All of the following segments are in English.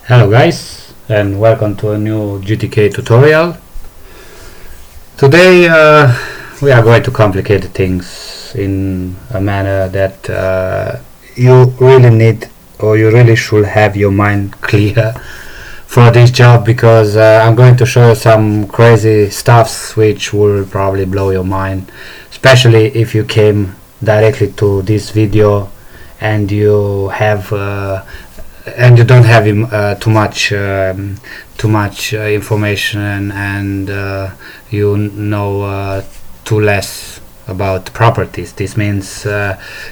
Hello guys, and welcome to a new GTK tutorial. Today we are going to complicate things in a manner that you really need, or you really should have your mind clear for this job, because I'm going to show you some crazy stuffs which will probably blow your mind, especially if you came directly to this video and you have and you don't have too much information, and you know too less about properties. This means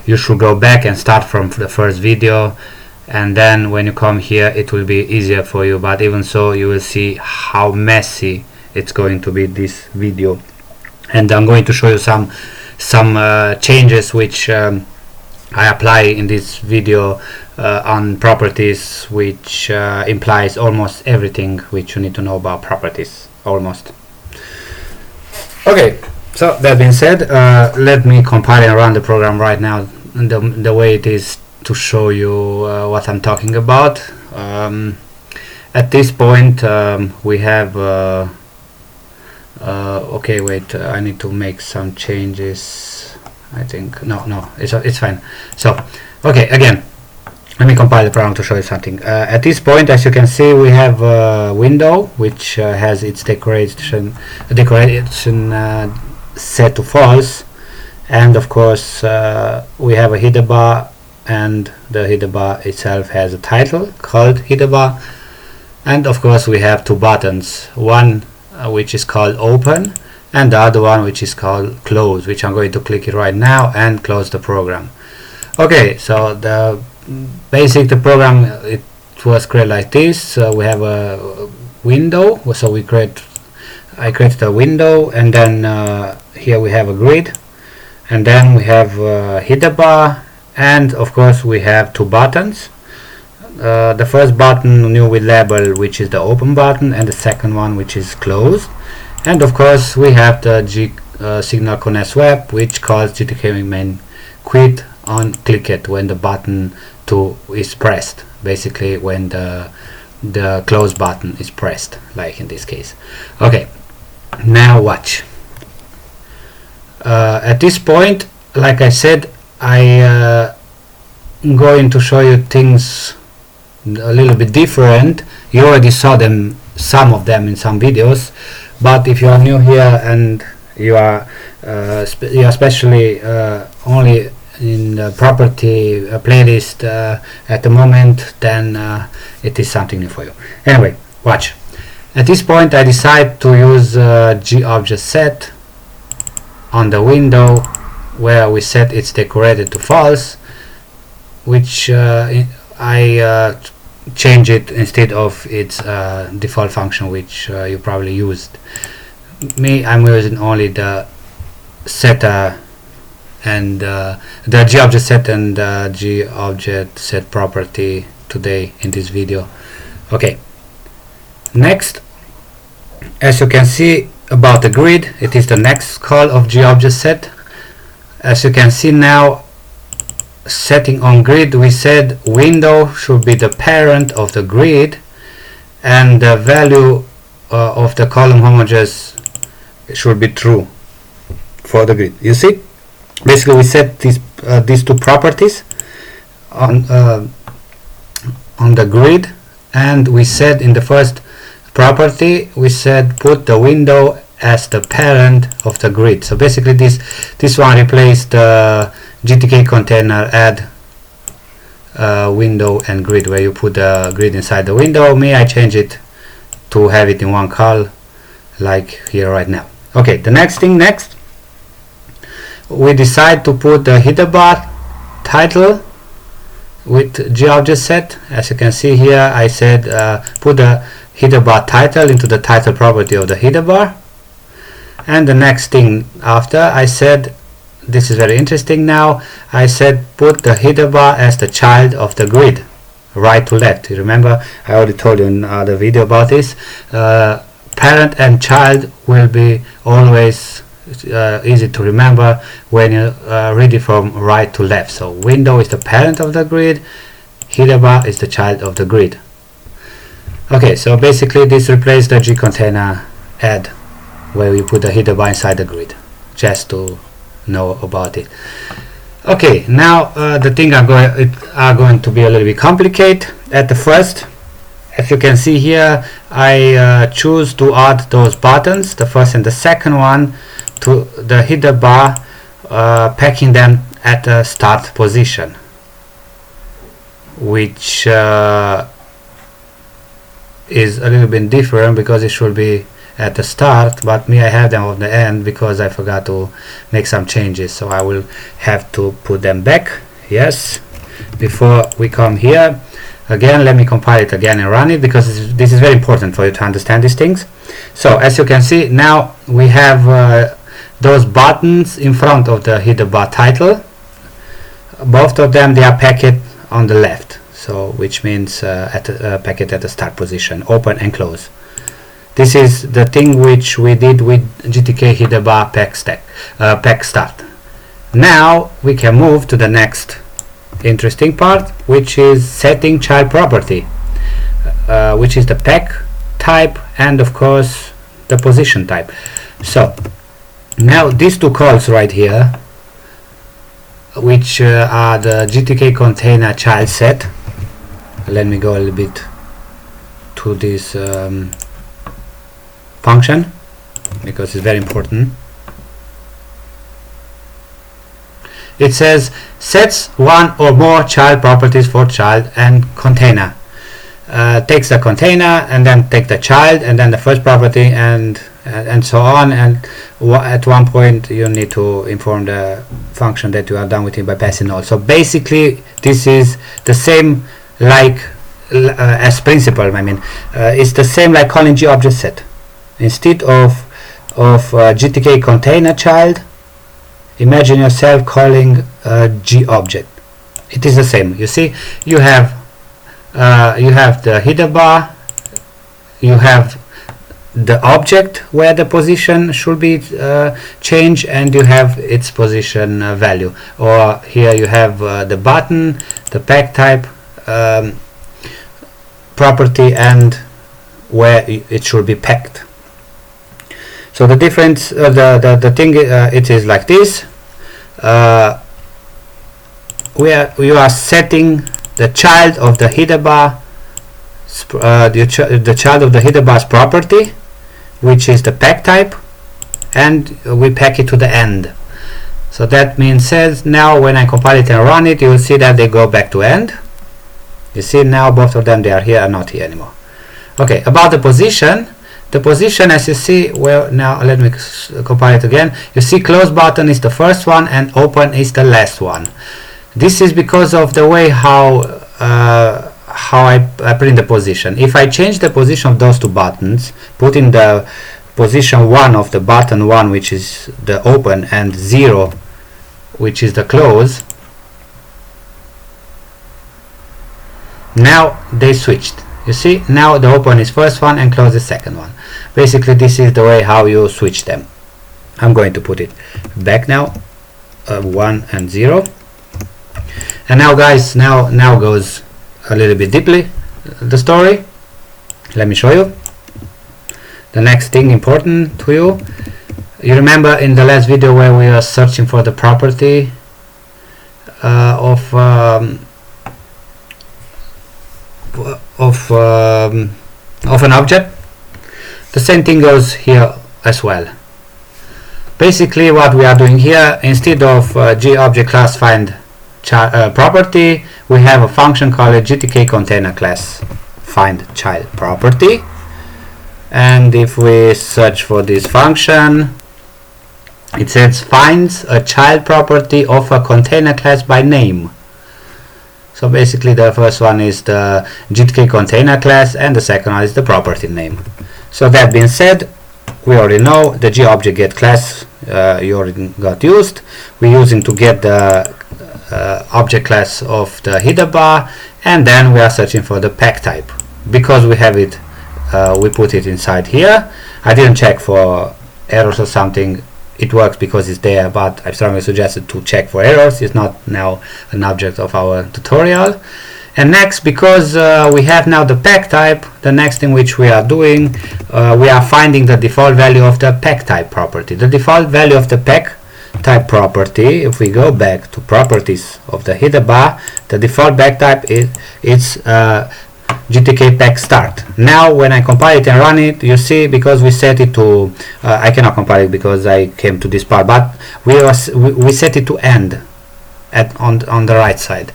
you should go back and start from the first video, and then when you come here it will be easier for you. But even so, you will see how messy it's going to be, this video. And I'm going to show you some changes which I apply in this video on properties, which implies almost everything which you need to know about properties, almost. Okay, so that being said, let me compile and run the program right now the way it is, to show you what I'm talking about. At this point we have okay, wait, I need to make some changes. I think no, it's fine. So okay, again, let me compile the program to show you something. At this point, as you can see, we have a window which has its decoration set to false, and of course we have a header bar, and the header bar itself has a title called header bar, and of course we have two buttons, one which is called open, and the other one which is called close, which I'm going to click it right now and close the program. Okay, so the program, it was created like this. We have a window, so I created a window, and then here we have a grid, and then we have a header bar, and of course we have two buttons. The first button new with label, which is the open button, and the second one which is closed. And of course we have the signal connect web, which calls GTK main quit on click it when the button 2 is pressed, basically when the close button is pressed, like in this case. Okay, now watch. At this point, like I said, I'm going to show you things a little bit different. You already saw them, some of them, in some videos, but if you are new here and you are especially only in the property playlist at the moment, then it is something new for you. Anyway, watch. At this point I decide to use GObject set on the window, where we set its decorated to false, which I change it instead of its default function, which you probably used. I'm using only the setter and the GObject set and the GObject set property today in this video. Okay, next, as you can see about the grid, it is the next call of GObject set. As you can see now, setting on grid, we said window should be the parent of the grid, and the value of the column homogeneous should be true for the grid. You see, basically we set these two properties on the grid, and we said in the first property, we said put the window as the parent of the grid. So basically this one replaced the GTK container add window and grid, where you put the grid inside the window. I change it to have it in one call, like here right now. Okay, the next we decide to put the header bar title with GObject set. As you can see here, I said put the header bar title into the title property of the header bar. And the next thing after, I said, this is very interesting now, I said put the header bar as the child of the grid, right to left. You remember, I already told you in the video about this. Parent and child will be always easy to remember when you read it from right to left. So window is the parent of the grid, header bar is the child of the grid. Okay, so basically this replaced the gcontainer add where we put the header bar inside the grid, just to know about it. Okay, now the thing are going to be a little bit complicated at the first. As you can see here, I choose to add those buttons, the first and the second one, to the header bar, packing them at the start position, which is a little bit different because it should be at the start, but me, I have them on the end because I forgot to make some changes, so I will have to put them back. Yes, before we come here again, let me compile it again and run it, because this is very important for you to understand these things. So as you can see, now we have those buttons in front of the header bar title. Both of them, they are packed on the left, so which means packet at the start position, open and close. This is the thing which we did with GTK header bar pack start. Now we can move to the next interesting part, which is setting child property, which is the pack type and of course the position type. So now these two calls right here, which are the GTK container child set. Let me go a little bit to this function because it's very important. It says sets one or more child properties for child and container. Takes the container and then take the child and then the first property and so on, and at one point you need to inform the function that you are done with it by passing all. So basically this is the same like as principle. I mean, it's the same like calling GObject set. Instead of GTK container child, imagine yourself calling GObject. It is the same. You see, you have the header bar, you have the object where the position should be changed, and you have its position value. Or here you have the button, the pack type, property, and where it should be packed. So the difference, the thing, it is like this. Where you are setting the child of the header bar, the child of the header bar's property, which is the pack type, and we pack it to the end. So that means now when I compile it and run it, you will see that they go back to end. You see now both of them, they are here and not here anymore. Okay, about the position. The position, as you see, well, now let me compile it again. You see close button is the first one and open is the last one. This is because of the way how I print the position. If I change the position of those two buttons, put in the position 1 of the button 1, which is the open, and 0, which is the close, now they switched. You see, now the open is first one and close the second one. Basically this is the way how you switch them. I'm going to put it back now, 1 and 0. And now guys, now goes a little bit deeply the story. Let me show you the next thing important to you. You remember in the last video where we are searching for the property of an object? The same thing goes here as well. Basically what we are doing here, instead of GObject class find property, we have a function called GTK container class find child property, and if we search for this function, it says finds a child property of a container class by name. So basically the first one is the GTK container class and the second one is the property name. So that being said, we already know the GObject get class you already got used. We're using to get the object class of the header bar, and then we are searching for the pack type. Because we have it, we put it inside here. I didn't check for errors or something. It works because it's there, but I strongly suggested to check for errors. It's not now an object of our tutorial. And next, because we have now the pack type, the next thing which we are doing, we are finding the default value of the pack type property. The default value of the pack type property, if we go back to properties of the header bar, the default pack type is GTK pack start. Now when I compile it and run it, you see, because we set it to I cannot compile it because I came to this part, but we set it to end on the right side.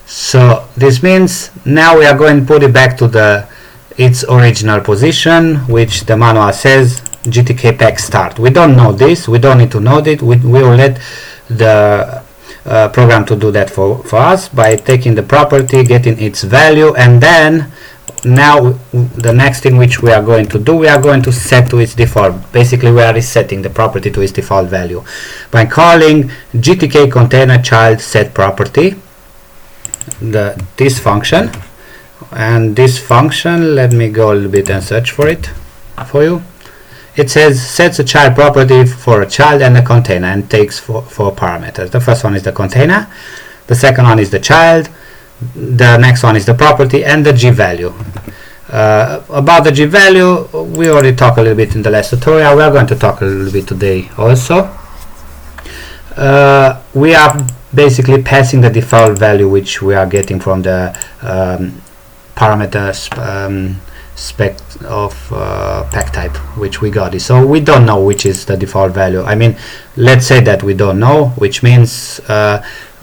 So this means now we are going to put it back to its original position, which the manual says GTK pack start. We don't know this, we don't need to know it. We will let the program to do that for us by taking the property, getting its value, and then now the next thing which we are going to do, we are going to set to its default. Basically we are resetting the property to its default value by calling GTK container child set property, this function. And this function, let me go a little bit and search for it for you. It says sets a child property for a child and a container, and takes four parameters. The first one is the container, the second one is the child, the next one is the property, and the G value. About the G value, we already talked a little bit in the last tutorial. We are going to talk a little bit today also. We are basically passing the default value which we are getting from the parameters spec of pack type which we got. So we don't know which is the default value. I mean, let's say that we don't know, which means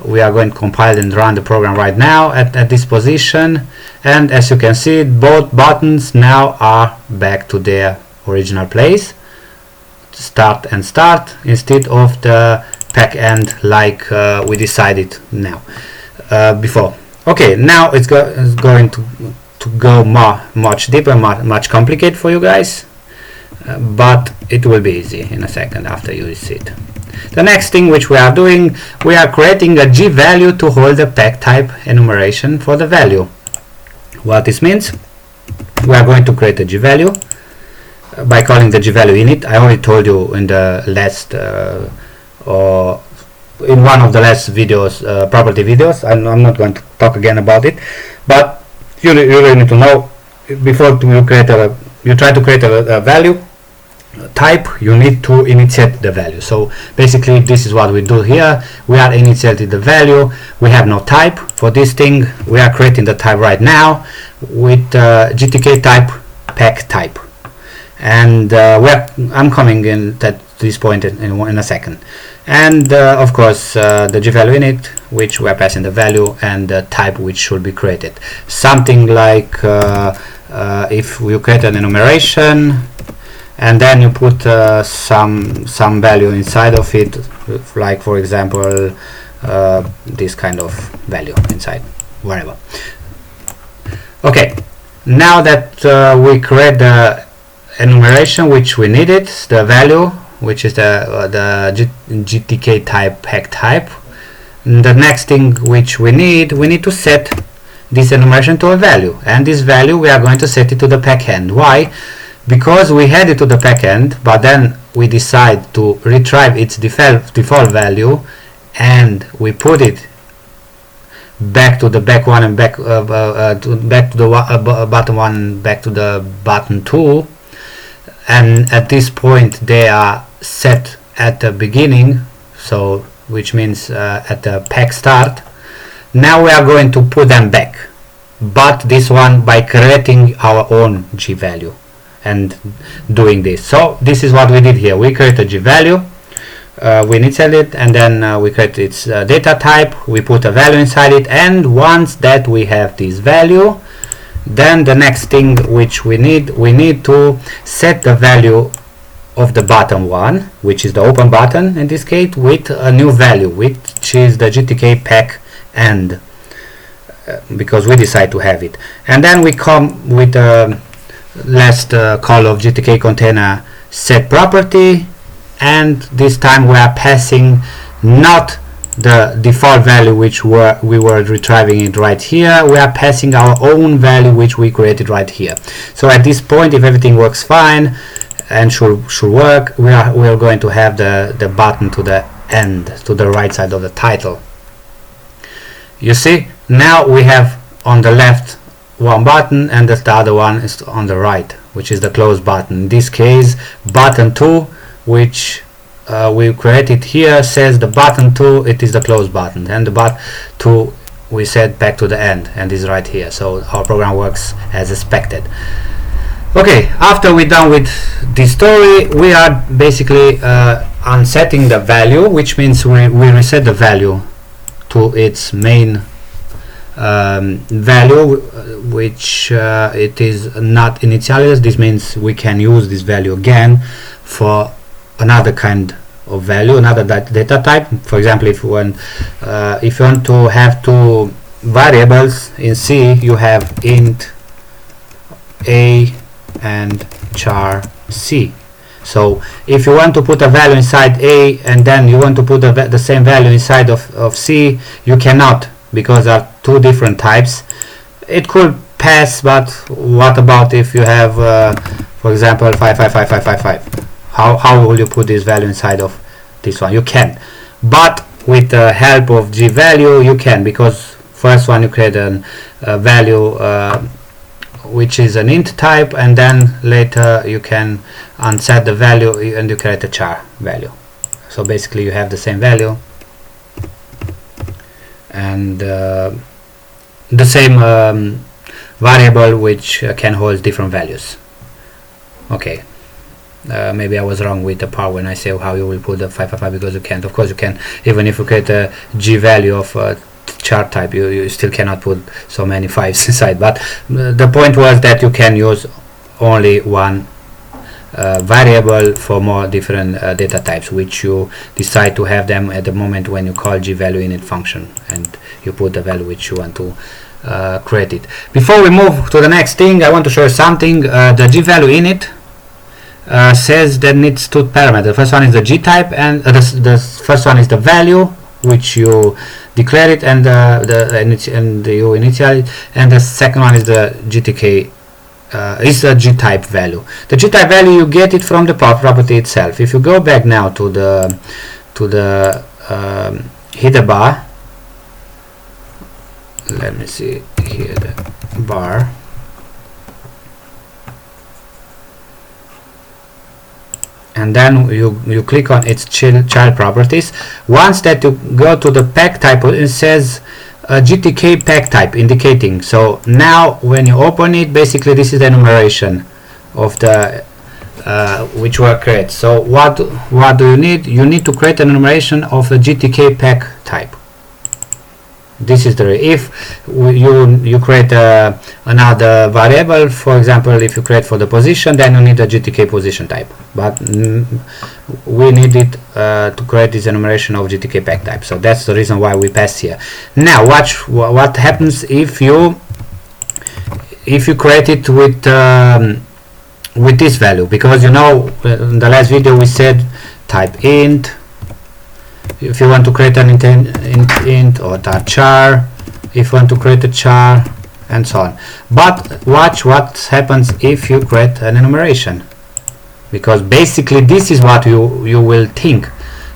we are going to compile and run the program right now at this position, and as you can see, both buttons now are back to their original place, start and start, instead of the pack end like we decided now before. Okay, now it's going to go much deeper, much complicated for you guys, but it will be easy in a second after you see it. The next thing which we are doing, we are creating a G value to hold the pack type enumeration for the value. What this means, we are going to create a G value by calling the G value init. I already told you in the last or in one of the last videos, property videos. I'm not going to talk again about it, but you really need to know before you try to create a value type, you need to initiate the value. So basically this is what we do here. We are initiating the value. We have no type for this thing. We are creating the type right now with GTK type pack type, and I'm coming in at this point in a second. And of course the G value init, which we are passing the value, and the type which should be created. Something like if you create an enumeration and then you put some value inside of it, like for example this kind of value inside, whatever. Okay, now that we create the enumeration which we needed, the value which is the GTK type pack type, the next thing which we need to set this enumeration to a value, and this value we are going to set it to the pack end. Why? Because we had it to the pack end, but then we decide to retrieve its default value, and we put it back to the back one and back to the button one, back to the button 2, and at this point they are set at the beginning, so which means at the pack start. Now we are going to put them back, but this one by creating our own G value and doing this. So this is what we did here. We create a G value, we initial it, and then we create its data type, we put a value inside it, and once that we have this value, then the next thing which we need to set the value of the button 1, which is the open button in this case, with a new value, which is the GTK pack end, because we decide to have it. And then we come with the last call of GTK container set property, and this time we are passing not the default value which we were retrieving it right here. We are passing our own value which we created right here. So at this point, if everything works fine and should work, we are going to have the button to the end, to the right side of the title. You see, now we have on the left one button, and the other one is on the right, which is the close button. In this case, button 2, which we created here, says the button 2, it is the close button, and the button 2 we set back to the end, and is right here. So our program works as expected. Okay, after we're done with this story, we are basically unsetting the value, which means we reset the value to its main value, which it is not initialized. This means we can use this value again for another kind of value, another data type. For example, if you want to have two variables in C, you have int a and char c. So if you want to put a value inside a and then you want to put the same value inside of c, you cannot, because there are two different types. It could pass, but what about if you have for example 55555? How will you put this value inside of this one? You can, but with the help of g value you can, because first one you create a value which is an int type, and then later you can unset the value and you create a char value. So basically you have the same value and the same variable which can hold different values. Okay, maybe I was wrong with the part when I say how you will put the 555, because you can't. Of course you can, even if you create a g value of chart type, you still cannot put so many 5s inside. But the point was that you can use only one variable for more different data types, which you decide to have them at the moment when you call g value init function, and you put the value which you want to create it. Before we move to the next thing, I want to show you something. The g value init says that needs two parameters. The first one is the g type, and the first one is the value which you declare it and you initialize, and the second one is the GTK is a g type value. The g type value you get it from the property itself. If you go back now to the header bar, let me see here, the bar, and then you click on its child properties. Once that you go to the pack type, it says GTK pack type indicating. So now when you open it, basically this is the enumeration of the which were created. So what do you need? You need to create an enumeration of the GTK pack type. This is the, if you create another variable, for example, if you create for the position, then you need a GTK position type, but we need it to create this enumeration of GTK pack type. So that's the reason why we pass here. Now watch what happens if you create it with this value, because you know in the last video we said type int. If you want to create an int or a char, if you want to create a char, and so on. But watch what happens if you create an enumeration, because basically this is what you will think.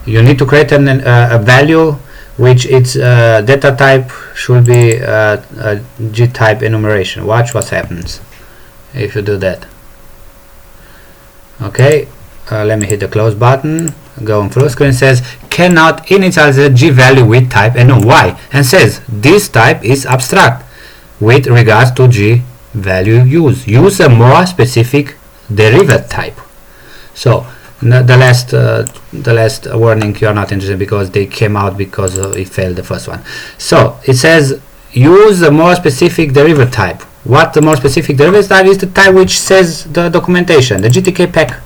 You need to create a value which its data type should be a g type enumeration. Watch what happens if you do that. Okay, let me hit the close button. Go on full screen. Says cannot initialize the g value with type and why, and says this type is abstract with regards to g value use a more specific derivative type. So the last warning you are not interested, because they came out because it failed the first one. So it says use a more specific derivative type. What the more specific derivative type is? The type which says the documentation, the GTK pack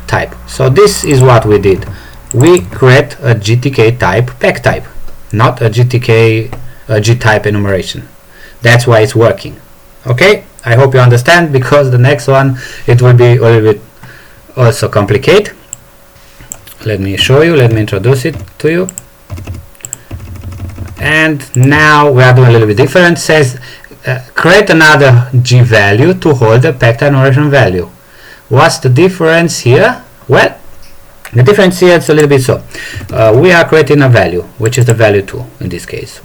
type. So this is what we did. We create a GTK type pack type, not a GTK g type enumeration. That's why it's working. Okay, I hope you understand, because the next one it will be a little bit also complicated. Let me show you, let me introduce it to you. And now we are doing a little bit different. It says create another g value to hold the pack type enumeration value. What's the difference here? Well, the difference here is a little bit so. We are creating a value, which is the value 2 in this case.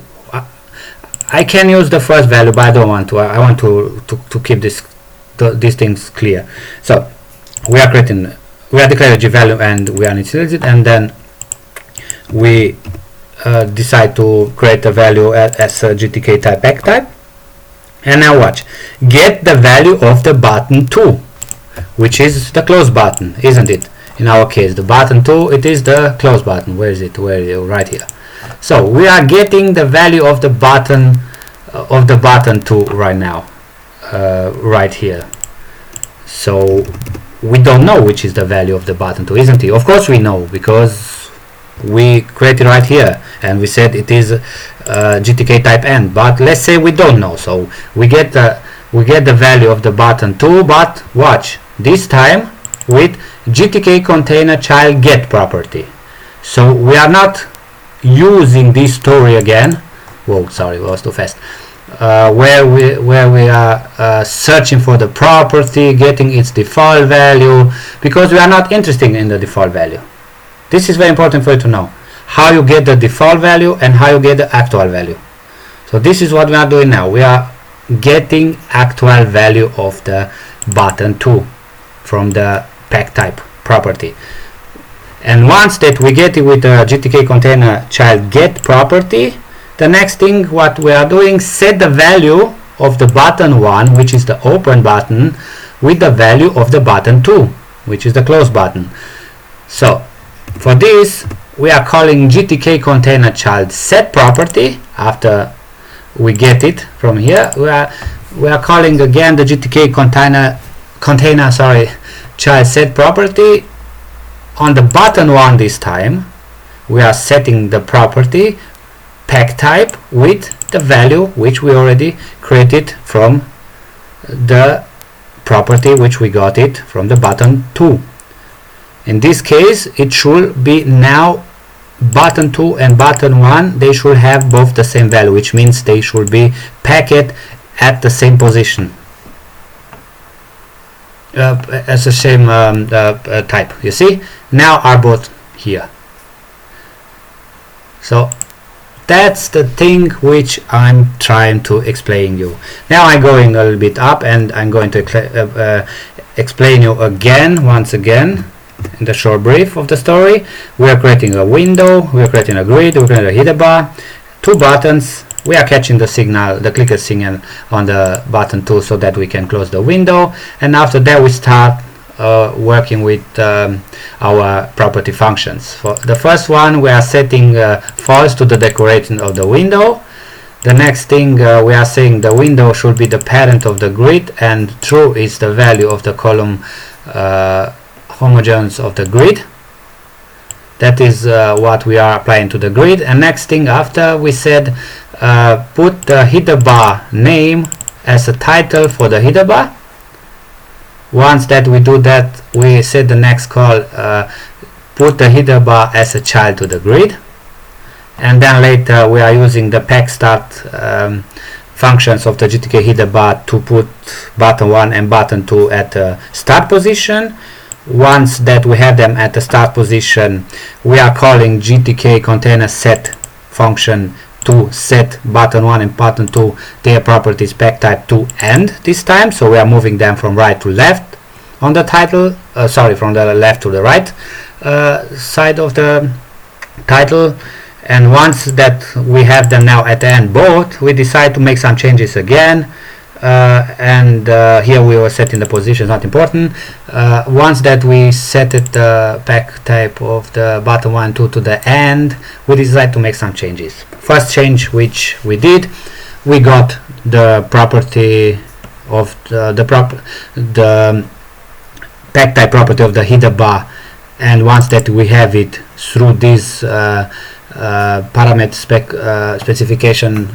I can use the first value, but I don't want to. I want to keep these things clear. So we are declaring a G value and we are initializing it, and then we decide to create a value as a GTK type back type. And now watch, get the value of the button 2, which is the close button, isn't it? In our case, the button 2, it is the close button. Where is it? Where is it? Right here. So we are getting the value of the button 2 right now, right here. So we don't know which is the value of the button 2, isn't it? Of course we know, because we created right here and we said it is GTK type end. But let's say we don't know, so we get the value of the button 2, but watch, this time with GTK container child get property. So we are not using this story again. Whoa, sorry, it was too fast. Where we are searching for the property, getting its default value, because we are not interested in the default value. This is very important for you to know, how you get the default value and how you get the actual value. So this is what we are doing now. We are getting actual value of the button 2 from the pack type property. And once that we get it with the GTK container child get property, the next thing what we are doing, set the value of the button 1, which is the open button, with the value of the button 2, which is the close button. So for this we are calling GTK container child set property. After we get it from here, we are calling again the GTK container child set property. On the button 1 this time we are setting the property pack type with the value which we already created from the property which we got it from the button 2. In this case it should be now button 2 and button 1, they should have both the same value, which means they should be packed at the same position, as the same type. You see, now are both here. So that's the thing which I'm trying to explain you. Now I'm going a little bit up and I'm going to explain you again, once again, in the short brief of the story. We are creating a window, we are creating a grid, we are creating a header bar, 2 buttons. We are catching the signal, the clicker signal on the button 2 so that we can close the window, and after that we start working with our property functions. For the first one, we are setting false to the decoration of the window. The next thing, we are saying the window should be the parent of the grid, and true is the value of the column homogeneous of the grid. That is what we are applying to the grid. And next thing, after we said put the header bar name as a title for the header bar. Once that we do that, we set the next call, put the header bar as a child to the grid. And then later we are using the pack start functions of the GTK header bar to put button 1 and button 2 at the start position. Once that we have them at the start position, we are calling GTK container set function to set button 1 and button 2 their properties pack type to end this time. So we are moving them from right to left on the title, from the left to the right side of the title. And once that we have them now at the end both, we decide to make some changes again. Here we were setting the position, not important. Once that we set it the pack type of the button 1 and 2 to the end, we decide to make some changes. First change which we did, we got the property of the pack type property of the header bar, and once that we have it through this parameter specification,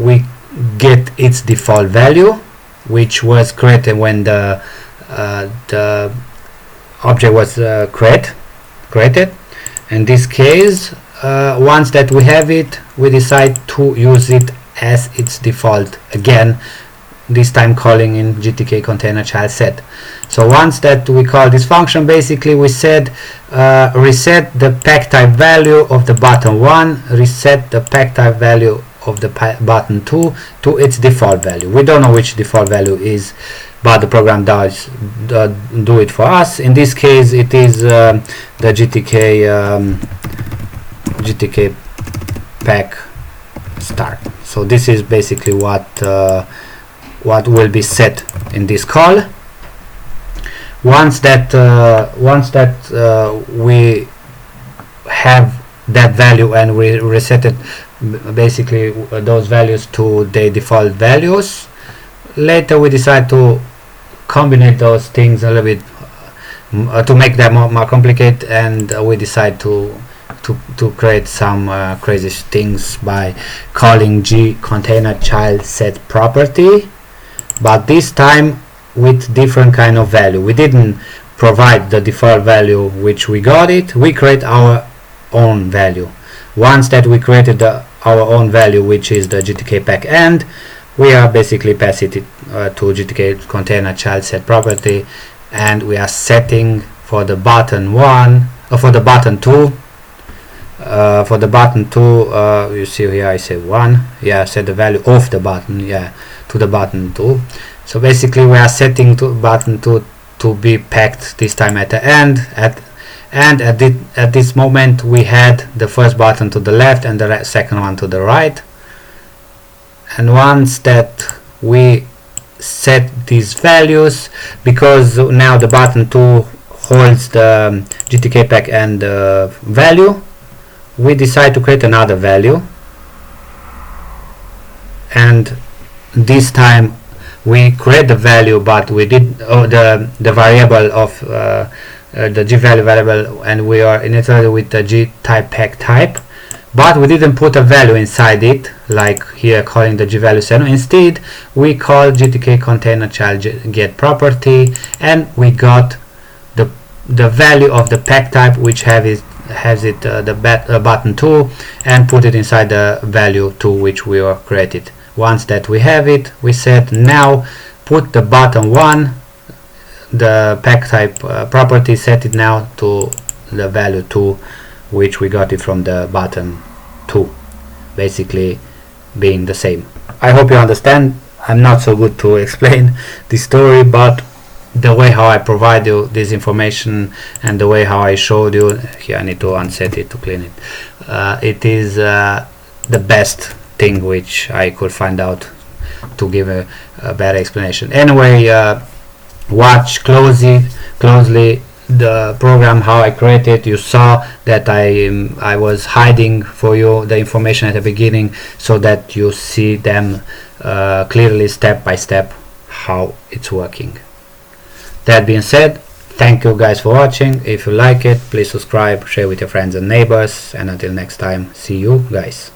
we get its default value, which was created when the object was created. In this case, once that we have it, we decide to use it as its default again, this time calling in GTK container child set. So once that we call this function, basically we said reset the pack type value of the button 1, reset the pack type value of the button 2 to its default value. We don't know which default value is, but the program does do it for us. In this case it is the GTK pack start. So this is basically what will be set in this call. Once that we have that value and we reset it, basically those values to their default values, later we decide to combine those things a little bit to make them more complicated, and we decide to create some crazy things by calling GTK but this time with different kind of value. We didn't provide the default value which we got it, we create our own value. Once that we created our own value, which is the GTK pack end, we are basically passing it to GTK container child set property, and we are setting for the button 1 for the button 2 for the button 2 you see here I say 1, yeah, set the value of the button, yeah, to the button 2. So basically we are setting to button 2 to be packed this time at the end, at this moment we had the first button to the left and the second one to the right. And once that we set these values, because now the button 2 holds the GTK pack and value, we decide to create another value, and this time we create the value, but we did the variable of the G value variable, and we are initially with the G type pack type, but we didn't put a value inside it like here calling the G value center. Instead we call GTK container child get property, and we got the value of the pack type which has the button 2, and put it inside the value 2 which we are created. Once that we have it, we said now put the button 1, the pack type property, set it now to the value 2 which we got it from the button 2, basically being the same. I hope you understand. I'm not so good to explain this story, but the way how I provide you this information and the way how I showed you here, I need to unset it to clean it. It is the best thing which I could find out to give a better explanation. Anyway, watch closely the program how I created. You saw that I was hiding for you the information at the beginning so that you see them clearly step by step how it's working. That being said, thank you guys for watching. If you like it, please subscribe, share with your friends and neighbors, and until next time, see you guys.